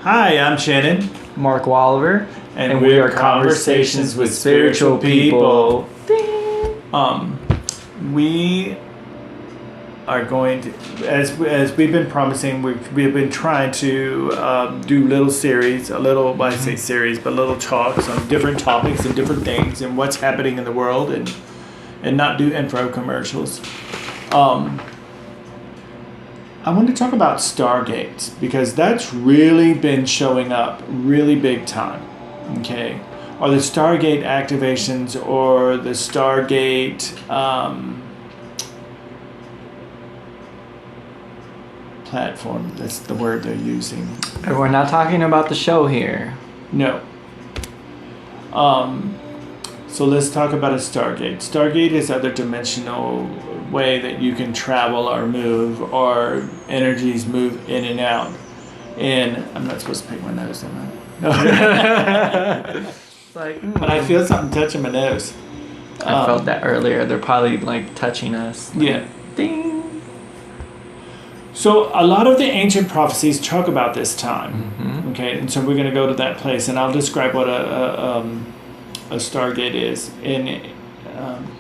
Hi, I'm Shannon, Mark Walliver, and we are Conversations with Spiritual People. We are going to, as we've been promising, we've been trying to do little series, I say series, but little talks on different topics and different things and what's happening in the world, and not do intro commercials. I want to talk about Stargate because that's really been showing up really big time. Okay, or the Stargate activations, or the Stargate platform. That's the word they're using. And we're not talking about the show here. No. So let's talk about a Stargate. Stargate is other dimensional way that you can travel or move, or energies move in and out. And I'm not supposed to pick my nose, am I? But I feel something touching my nose. I felt that earlier. They're probably like touching us. Yeah. Ding. So a lot of the ancient prophecies talk about this time. Mm-hmm. Okay, and so we're going to go to that place, and I'll describe what a Stargate is.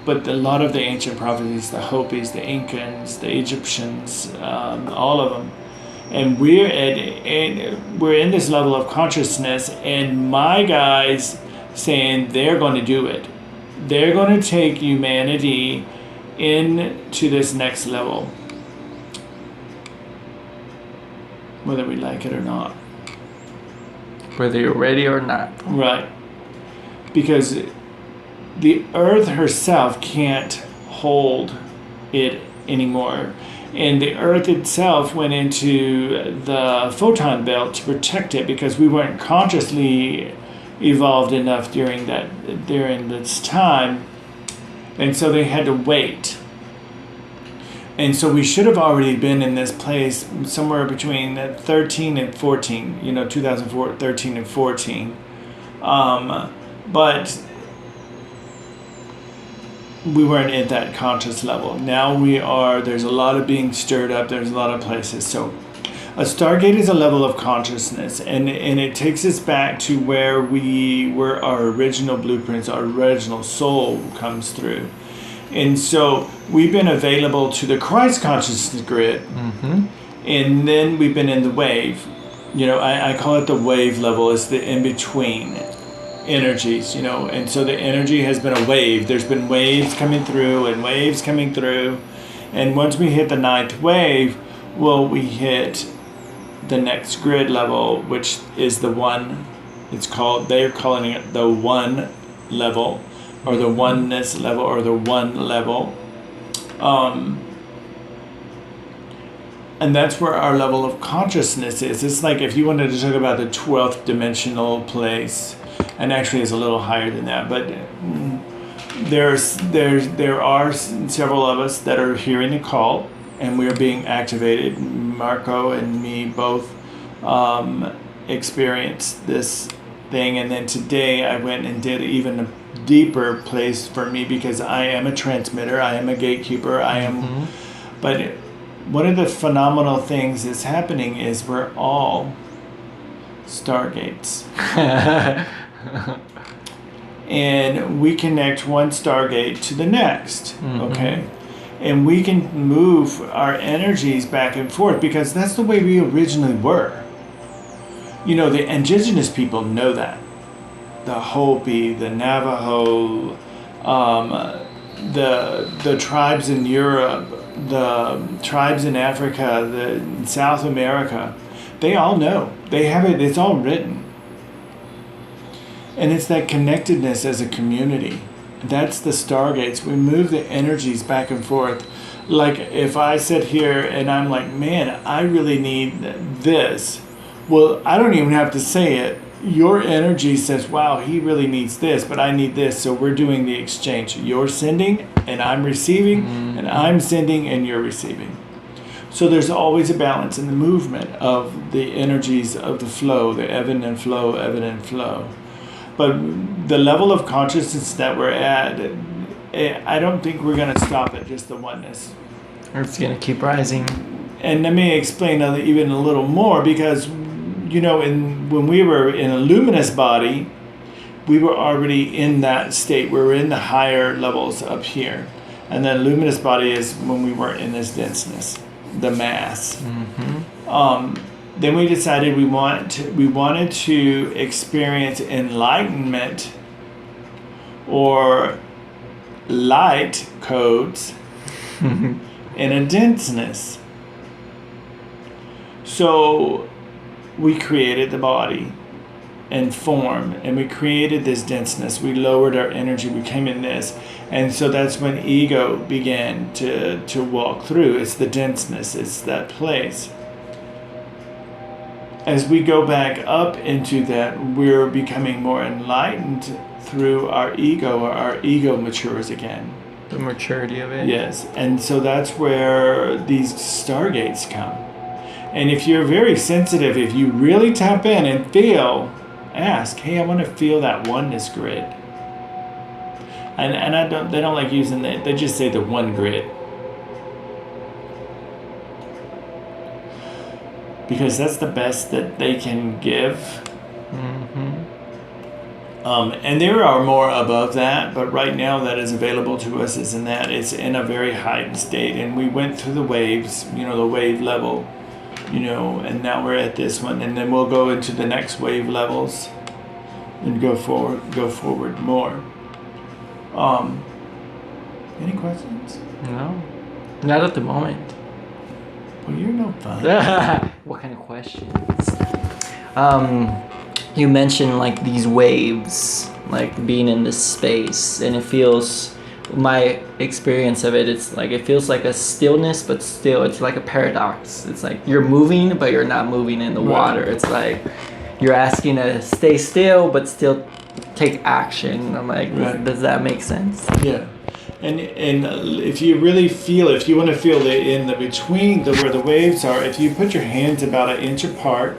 But a lot of the ancient prophecies, the Hopis, the Incans, the Egyptians, all of them, and we're in this level of consciousness, and my guys saying they're going to do it. They're going to take humanity into this next level, whether we like it or not. Whether you're ready or not. Right. Because the Earth herself can't hold it anymore. And the Earth itself went into the photon belt to protect it because we weren't consciously evolved enough during this time. And so they had to wait. And so we should have already been in this place somewhere between 13 and 14, 2004, 13 and 14. But we weren't at that conscious level. Now we are. There's a lot of being stirred up. There's a lot of places. So a Stargate is a level of consciousness, and it takes us back to where our original blueprints, our original soul comes through. And so we've been available to the Christ consciousness grid, Mm-hmm. and then we've been in the wave. I call it the wave level. It's the in-between energies, and so the energy has been a wave. There's been waves coming through and waves coming through, and once we hit the 9th wave, we hit the next grid level, which is the one. They're calling it the one level, or the oneness level, or the one level, and that's where our level of consciousness is. It's like if you wanted to talk about the 12th dimensional place. And actually it's a little higher than that, but there are several of us that are hearing the call, and we are being activated. Marco and me both experienced this thing, and then today I went and did even a deeper place for me, because I am a transmitter, I am a gatekeeper, but one of the phenomenal things that's happening is we're all Stargates. And we connect one Stargate to the next, okay? And we can move our energies back and forth, because that's the way we originally were. The indigenous people know that. The Hopi, the Navajo, the tribes in Europe, the tribes in Africa, in South America, they all know. They have it, it's all written. And it's that connectedness as a community. That's the Stargates. We move the energies back and forth. Like if I sit here and I'm like, man, I really need this. Well, I don't even have to say it. Your energy says, wow, he really needs this, but I need this. So we're doing the exchange. You're sending and I'm receiving, and I'm sending and you're receiving. So there's always a balance in the movement of the energies of the flow, the ebb and flow, ebb and flow. But the level of consciousness that we're at, I don't think we're going to stop at just the oneness. It's going to keep rising. And let me explain even a little more, because when we were in a luminous body, we were already in that state. We were in the higher levels up here. And then luminous body is when we were in this denseness, the mass. Then we decided we wanted to experience enlightenment or light codes in a denseness. So we created the body and form, and we created this denseness. We lowered our energy, we came in this. And so that's when ego began to walk through. It's the denseness, it's that place. As we go back up into that, we're becoming more enlightened through our ego, or our ego matures again. The maturity of it. Yes, and so that's where these stargates come. And if you're very sensitive, if you really tap in and feel, ask, hey, I want to feel that oneness grid. And they don't like using that, they just say the one grid. Because that's the best that they can give. And there are more above that, but right now that is available to us is in that it's in a very heightened state. And we went through the waves, the wave level, and now we're at this one, and then we'll go into the next wave levels and go forward more. Any questions? No, not at the moment. Well, you're no fun. What kind of questions? You mentioned like these waves, like being in this space, and it feels, my experience of it, it's like it feels like a stillness, but still it's like a paradox. It's like you're moving, but you're not moving in the water. It's like you're asking to stay still, but still take action. I'm like, does that make sense? Yeah. And if you really feel, if you want to feel in the between, where the waves are, if you put your hands about an inch apart,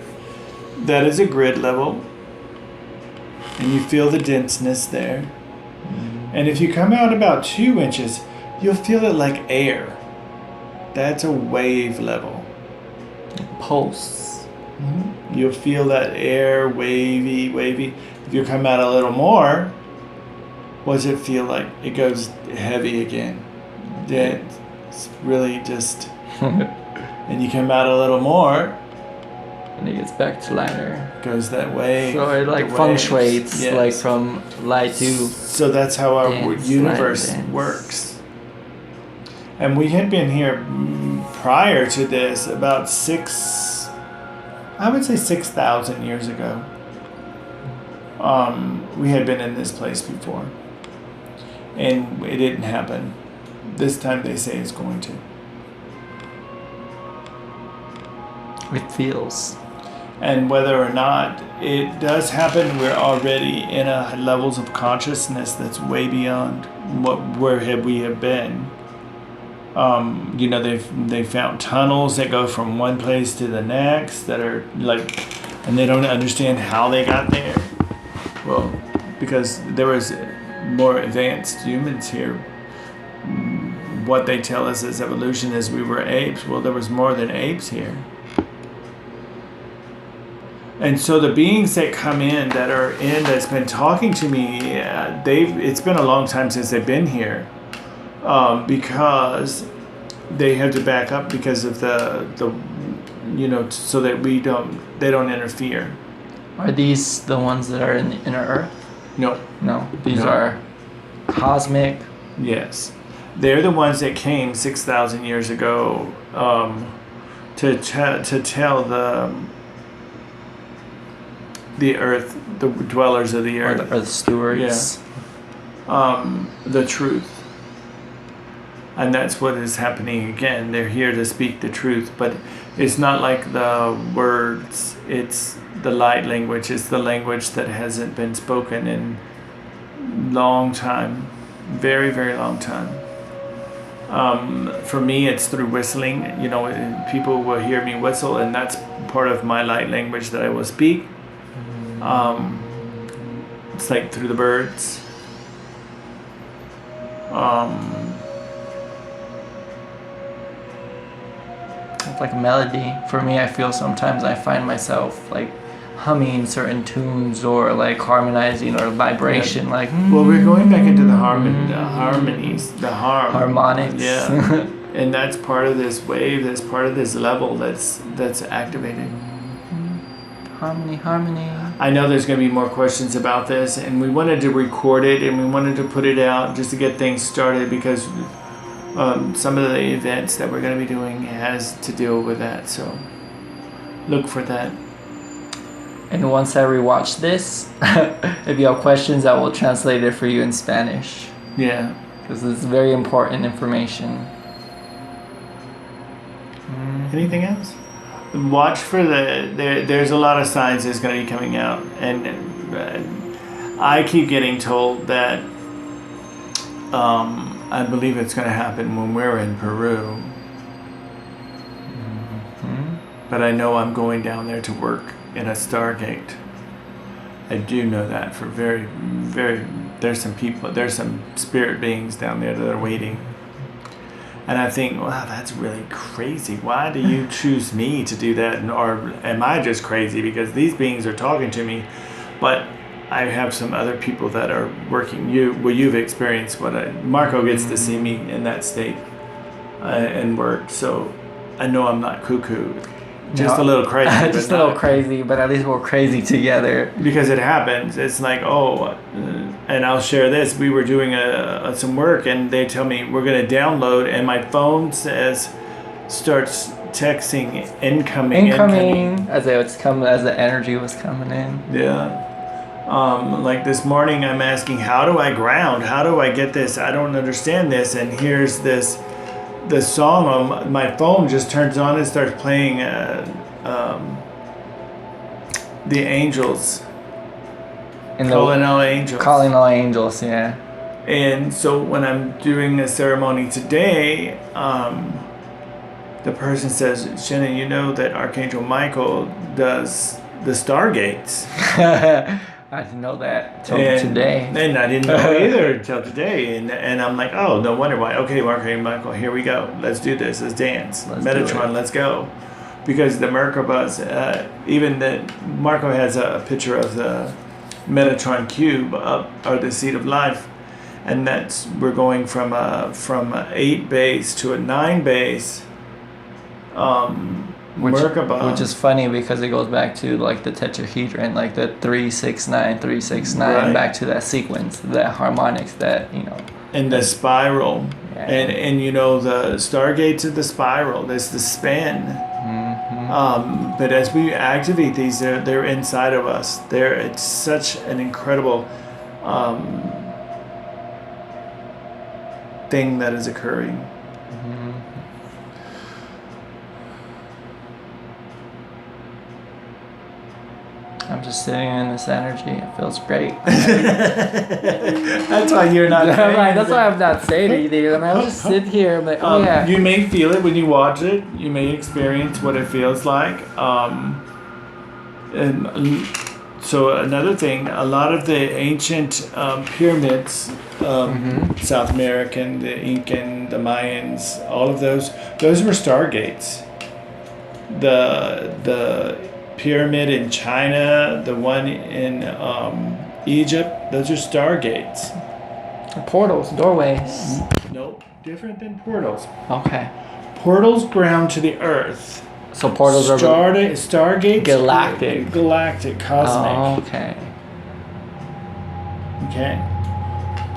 that is a grid level, and you feel the denseness there. And if you come out about 2 inches, you'll feel it like air. That's a wave level. Pulse. You'll feel that air, wavy. If you come out a little more, what does it feel like? It goes heavy again. It's really just... And you come out a little more, and it gets back to lighter. Goes that way. So it like fluctuates, like from light to... So that's how our universe works. And we had been here prior to this about 6,000 years ago. We had been in this place before. And it didn't happen. This time they say it's going to. It feels. And whether or not it does happen, we're already in a levels of consciousness that's way beyond where we have been. They found tunnels that go from one place to the next that are like, and they don't understand how they got there. Well, because there was more advanced humans here. What they tell us is evolution is we were apes. Well, there was more than apes here. And so the beings that come in, that's been talking to me, it's been a long time since they've been here, because they have to back up because of the so that they don't interfere. Are these the ones that are in the inner Earth? No. These are cosmic. Yes, they're the ones that came 6,000 years ago to tell the earth, the dwellers of the earth, or the stewards. The truth. And that's what is happening again. They're here to speak the truth, but it's not like the words, it's the light language. It's the language that hasn't been spoken in long time, very, very long time. For me, it's through whistling. People will hear me whistle, and that's part of my light language that I will speak. It's like through the birds. It's like a melody. For me, I feel sometimes I find myself like humming certain tunes or like harmonizing or vibration, like Well, we're going back into the harmonies, harmonics. Yeah, and that's part of this wave. That's part of this level. That's activated. Harmony. I know there's going to be more questions about this, and we wanted to record it and we wanted to put it out just to get things started because some of the events that we're going to be doing has to deal with that. So look for that. And once I rewatch this, if you have questions, I will translate it for you in Spanish. Yeah. Because it's very important information. Anything else? Watch for there's a lot of signs that's going to be coming out. And I keep getting told that I believe it's going to happen when we're in Peru. But I know I'm going down there to work in a Stargate. I do know that for very, very, there's some spirit beings down there that are waiting. And I think, wow, that's really crazy. Why do you choose me to do that? Or am I just crazy because these beings are talking to me? But I have some other people that are working. You've experienced Marco gets to see me in that state and work. So I know I'm not cuckoo. Just a little crazy. Just a little crazy, but at least we're crazy together. Because it happens. It's like, and I'll share this. We were doing some work, and they tell me we're going to download, and my phone starts texting incoming. As the energy was coming in. Yeah. Like this morning, I'm asking, how do I ground? How do I get this? I don't understand this. And here's the song on my phone just turns on and starts playing the angels. Calling all angels, yeah. And so when I'm doing a ceremony today, the person says, Shannon, you know that Archangel Michael does the Stargates. I didn't know that till today. And I didn't know either until today. And I'm like, oh, no wonder why. Okay, Archangel Michael, here we go. Let's do this. Let's dance. Metatron, let's go. Because the Merkabahs, Marco has a picture of the Metatron cube up, or the seat of life. And we're going from a 8 base to a 9 base. Merkabah. Which is funny because it goes back to like the tetrahedron, like the 369, 369, right. Back to that sequence, that harmonics, that and the spiral, yeah. and the Stargates of the spiral. There's the spin. Mm-hmm. But as we activate these, they're inside of us. It's such an incredible thing that is occurring. Mm-hmm. I'm just sitting in this energy. It feels great. That's why you're not. That's why I'm not saying anything. And I'll just sit here. I'm like, yeah. You may feel it when you watch it. You may experience what it feels like. And so another thing, a lot of the ancient pyramids, South American, the Incan, the Mayans, all of those were Stargates. The pyramid in China, the one in Egypt, those are Stargates. Portals, doorways. Nope, different than portals. Okay. Portals ground to the earth. So portals are Stargates. Galactic, cosmic. Oh, okay. Okay.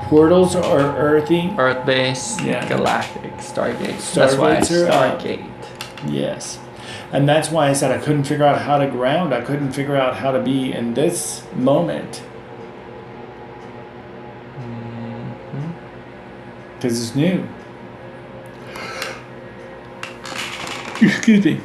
Portals are earthy. Earth-based. Yeah. Galactic. Stargates. That's why Stargate. Yes. And that's why I said I couldn't figure out how to ground. I couldn't figure out how to be in this moment. Because it's new. Excuse me.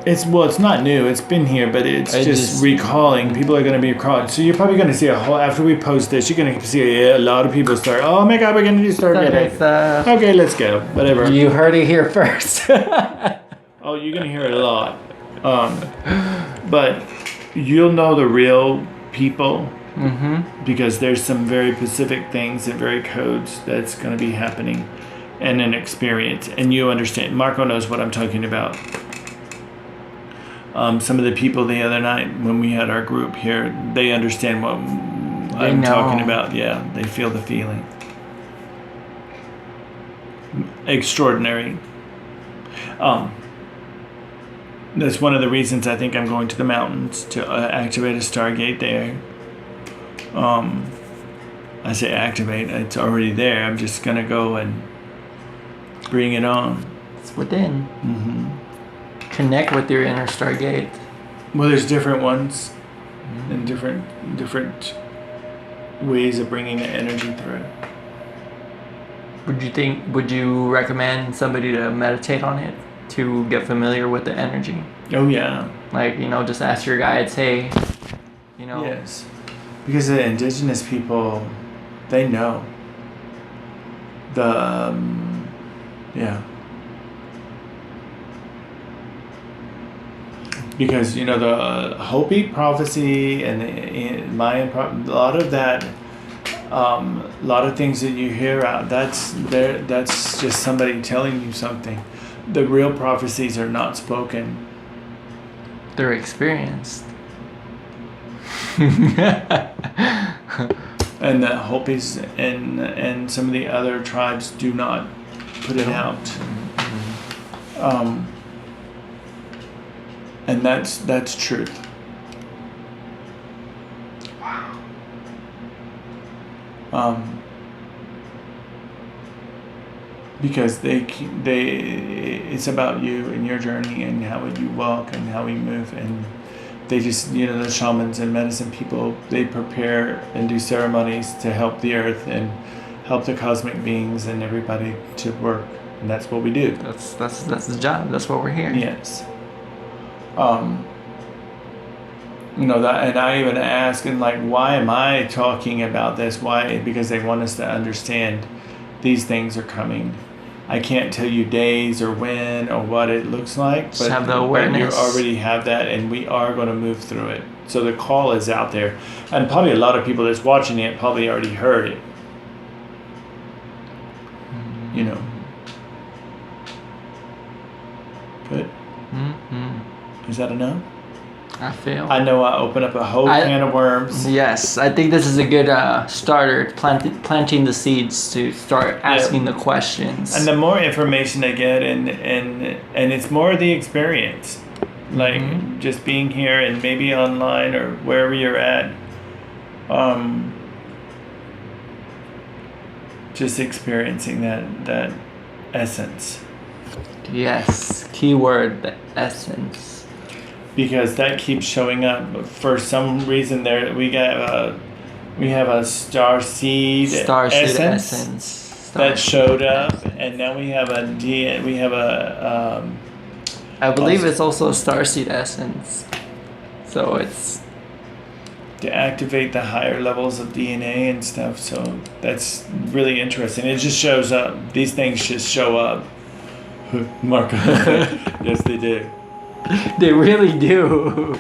It's not new. It's been here, but it's just recalling. People are going to be recalling. So you're probably going to see after we post this, you're going to see a lot of people start, oh my God, we're going to do Stargate. Okay, let's go. Whatever. You heard it here first. Oh, you're going to hear it a lot. But you'll know the real people because there's some very specific things and very codes that's going to be happening and an experience. And you understand. Marco knows what I'm talking about. Some of the people the other night when we had our group here, they understand what I'm talking about. Yeah, they feel the feeling. Extraordinary. That's one of the reasons I think I'm going to the mountains to activate a Stargate there. I say activate, it's already there. I'm just going to go and bring it on. It's within. Mm-hmm. Connect with your inner Stargate. Well, there's different ones and different ways of bringing the energy through. Would you recommend somebody to meditate on it to get familiar with the energy? Oh yeah. Like, just ask your guides, hey, Yes. Because the indigenous people, they know. Yeah. Because, the Hopi prophecy and the Mayan prophecy, a lot of that, a lot of things that you hear out, that's just somebody telling you something. The real prophecies are not spoken. They're experienced. And the Hopis and some of the other tribes do not put it out. And that's truth. Wow. Because it's about you and your journey and how you walk and how we move, and they just, the shamans and medicine people, they prepare and do ceremonies to help the earth and help the cosmic beings and everybody to work, and that's what we do. That's the job. That's what we're here. Yes. That, and I even ask, and like, why am I talking about this? Why? Because they want us to understand these things are coming. I can't tell you days or when or what it looks like, Just have the awareness. You already have that, and we are going to move through it. So the call is out there, and probably a lot of people that's watching it probably already heard it. Good. Is that enough? I know I opened up a whole can of worms. Yes, I think this is a good starter, planting the seeds to start asking the questions. And the more information I get, and it's more the experience, like just being here and maybe online or wherever you're at, just experiencing that essence. Yes, keyword, the essence. Because that keeps showing up. For some reason, we have a starseed essence that showed up, and now we have I believe it's also a starseed essence. So it's to activate the higher levels of DNA and stuff. So that's really interesting. It just shows up. These things just show up. Marco. Yes, they do. They really do.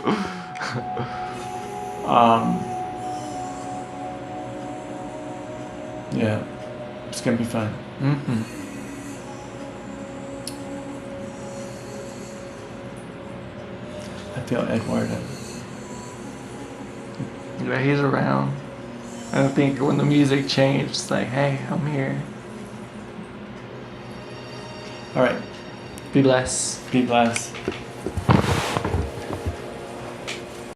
Yeah, it's gonna be fun. I feel Edward. Yeah, he's around. I think when the music changed, it's like, hey, I'm here. All right. Be blessed. Be blessed.